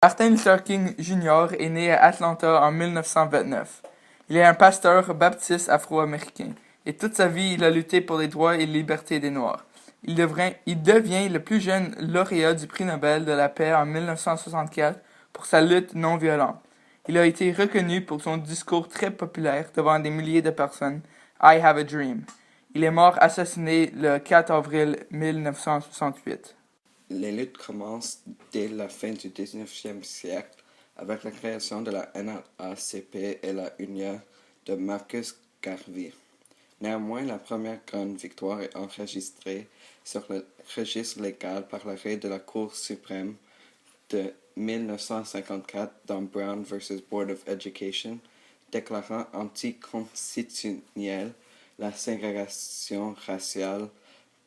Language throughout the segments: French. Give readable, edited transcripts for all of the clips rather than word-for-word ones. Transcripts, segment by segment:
Martin Luther King Jr. est né à Atlanta en 1929. Il est un pasteur baptiste afro-américain, et toute sa vie il a lutté pour les droits et les libertés des Noirs. Il devient le plus jeune lauréat du prix Nobel de la paix en 1964 pour sa lutte non violente. Il a été reconnu pour son discours très populaire devant des milliers de personnes, I Have a Dream. Il est mort assassiné le 4 avril 1968. Les luttes commencent dès la fin du 19e siècle avec la création de la NAACP et la Union de Marcus Garvey. Néanmoins, la première grande victoire est enregistrée sur le registre légal par l'arrêt de la Cour suprême de 1954 dans Brown vs. Board of Education, déclarant anticonstitutionnelle la ségrégation raciale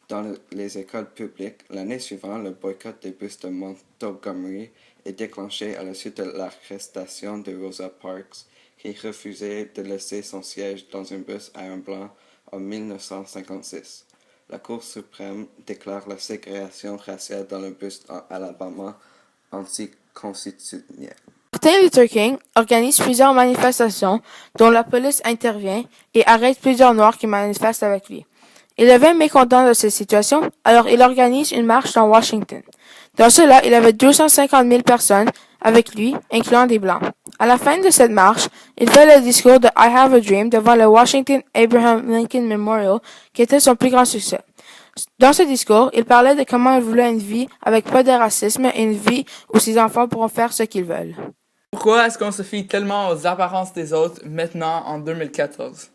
dans les écoles publiques. L'année suivante, le boycott des bus de Montgomery est déclenché à la suite de l'arrestation de Rosa Parks, qui refusait de laisser son siège dans un bus à un blanc en 1956. La Cour suprême déclare la ségrégation raciale dans le bus en Alabama anticonstitutionnelle. Martin Luther King organise plusieurs manifestations dont la police intervient et arrête plusieurs Noirs qui manifestent avec lui. Il devint mécontent de cette situation, alors il organise une marche dans Washington. Dans cela, il avait 250 000 personnes avec lui, incluant des Blancs. À la fin de cette marche, il fait le discours de I Have a Dream devant le Washington Abraham Lincoln Memorial, qui était son plus grand succès. Dans ce discours, il parlait de comment il voulait une vie avec pas de racisme et une vie où ses enfants pourront faire ce qu'ils veulent. Pourquoi est-ce qu'on se fie tellement aux apparences des autres maintenant en 2014?